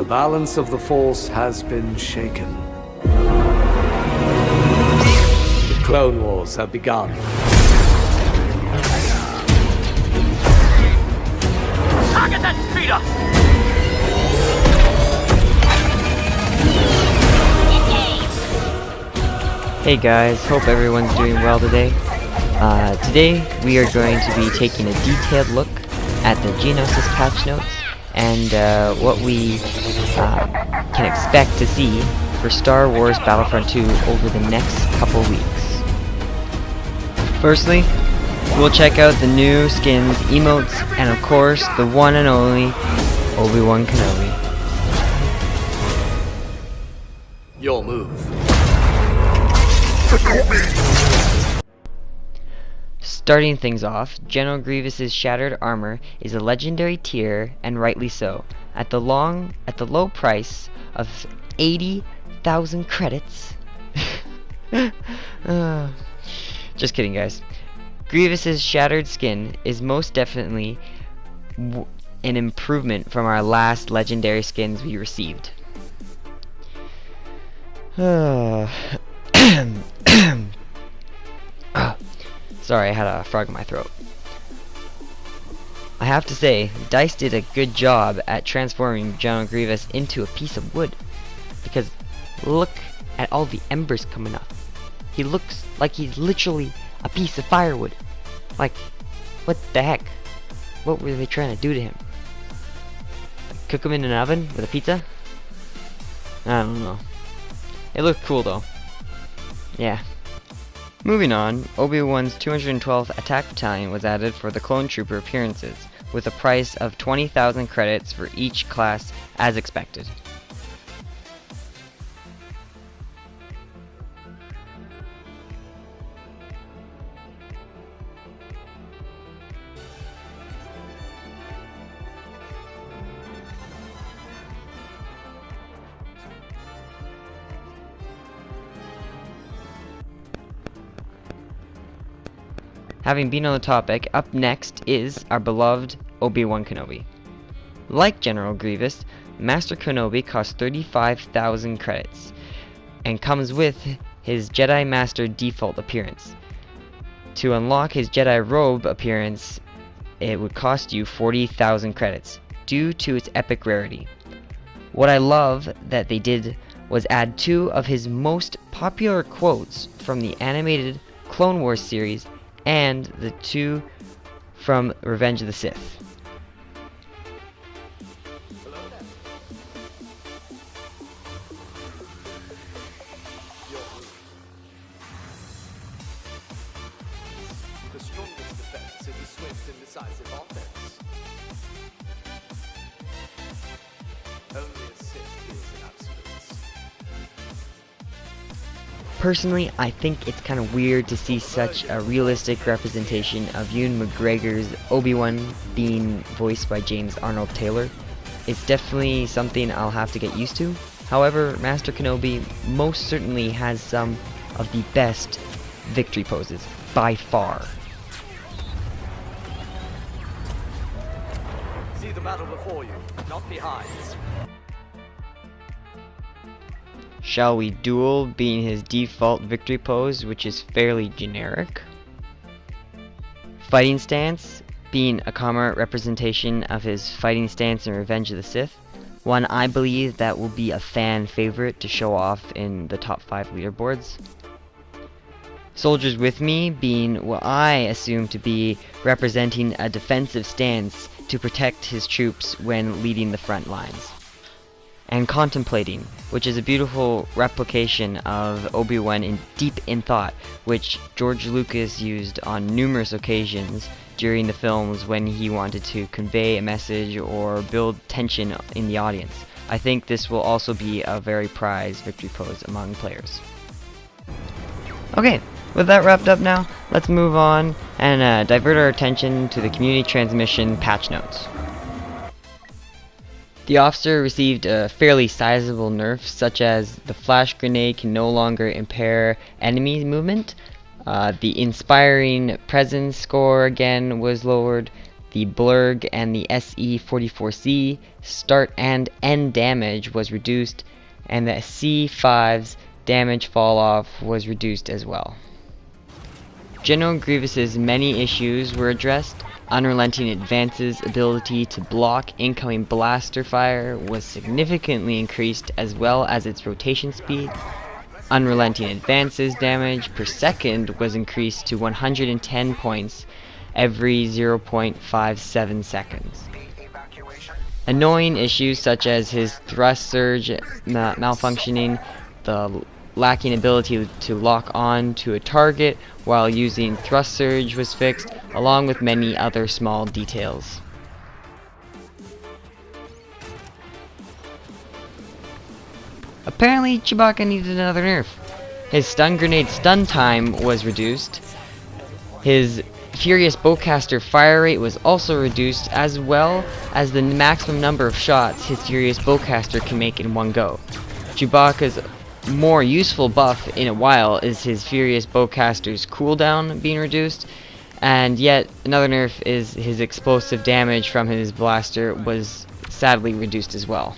The balance of the Force has been shaken. The Clone Wars have begun. Target that speeder! Hey guys, hope everyone's doing well today. Today we are going to be taking a detailed look at the Geonosis patch notes and what we can expect to see for Star Wars Battlefront 2 over the next couple weeks. Firstly, we'll check out the new skins, emotes, and of course the one and only Obi-Wan Kenobi. Your move. Starting things off, General Grievous's shattered armor is a legendary tier, and rightly so. At the low price of 80,000 credits. Just kidding, guys. Grievous's shattered skin is most definitely an improvement from our last legendary skins we received. Sorry, I had a frog in my throat. I have to say, DICE did a good job at transforming General Grievous into a piece of wood. Because look at all the embers coming up. He looks like he's literally a piece of firewood. Like, what the heck? What were they trying to do to him? Like, cook him in an oven with a pizza? I don't know. It looked cool though. Yeah. Moving on, Obi-Wan's 212th Attack Battalion was added for the Clone Trooper appearances, with a price of 20,000 credits for each class as expected. Having been on the topic, up next is our beloved Obi-Wan Kenobi. Like General Grievous, Master Kenobi costs 35,000 credits and comes with his Jedi Master default appearance. To unlock his Jedi robe appearance, it would cost you 40,000 credits due to its epic rarity. What I love that they did was add two of his most popular quotes from the animated Clone Wars series and the two from Revenge of the Sith. The strongest defense is a swift and decisive offense. Only a Sith is an absolute. Personally, I think it's kind of weird to see such a realistic representation of Ewan McGregor's Obi-Wan being voiced by James Arnold Taylor. It's definitely something I'll have to get used to. However, Master Kenobi most certainly has some of the best victory poses, by far. See the battle before you, not behind. Shall we duel being his default victory pose, which is fairly generic. Fighting stance being a common representation of his fighting stance in Revenge of the Sith. One I believe that will be a fan favorite to show off in the top 5 leaderboards. Soldiers with me being what I assume to be representing a defensive stance to protect his troops when leading the front lines. And contemplating, which is a beautiful replication of Obi-Wan in Deep in Thought, which George Lucas used on numerous occasions during the films when he wanted to convey a message or build tension in the audience. I think this will also be a very prized victory pose among players. Okay, with that wrapped up now, let's move on and divert our attention to the community transmission patch notes. The officer received a fairly sizable nerf, such as the flash grenade can no longer impair enemy movement. The inspiring presence score again was lowered. the Blurg and the SE-44C start and end damage was reduced, and the C5's damage fall off was reduced as well. General Grievous's many issues were addressed. Unrelenting Advance's ability to block incoming blaster fire was significantly increased, as well as its rotation speed. Unrelenting Advance's damage per second was increased to 110 points every 0.57 seconds. Annoying issues such as his thrust surge malfunctioning, the lacking ability to lock on to a target while using thrust surge was fixed, along with many other small details. Apparently, Chewbacca needed another nerf. His stun grenade stun time was reduced. His Furious Bowcaster fire rate was also reduced, as well as the maximum number of shots his Furious Bowcaster can make in one go. Chewbacca's more useful buff in a while is his Furious Bowcaster's cooldown being reduced, and yet another nerf is his explosive damage from his blaster was sadly reduced as well.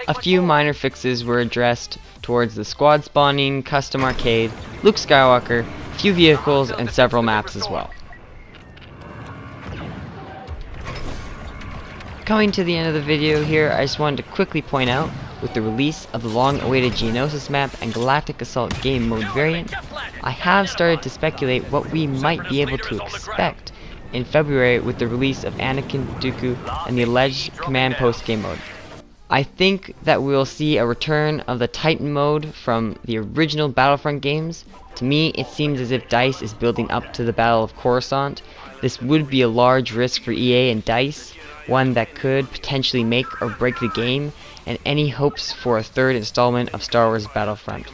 A few minor fixes were addressed towards the squad spawning, custom arcade, Luke Skywalker, few vehicles, and several maps as well. Coming to the end of the video here, I just wanted to quickly point out, with the release of the long-awaited Geonosis map and Galactic Assault game mode variant, I have started to speculate what we might be able to expect in February with the release of Anakin, Dooku, and the alleged Command Post game mode. I think that we will see a return of the Titan mode from the original Battlefront games. To me, it seems as if DICE is building up to the Battle of Coruscant. This would be a large risk for EA and DICE, one that could potentially make or break the game, and any hopes for a third installment of Star Wars Battlefront.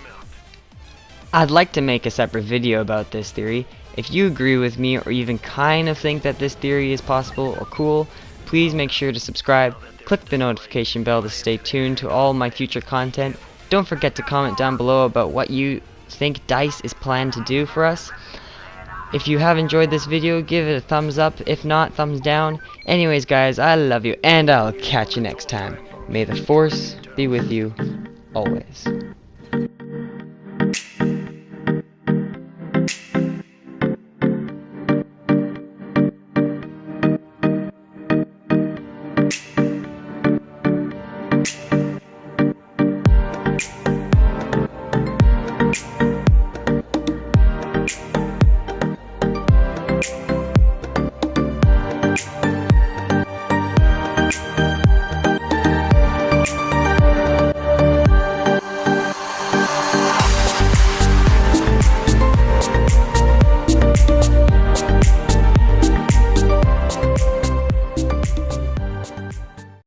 I'd like to make a separate video about this theory. If you agree with me or even kind of think that this theory is possible or cool, please make sure to subscribe, click the notification bell to stay tuned to all my future content. Don't forget to comment down below about what you think DICE is planned to do for us. If you have enjoyed this video, give it a thumbs up. If not, thumbs down. Anyways guys, I love you and I'll catch you next time. May the Force be with you always.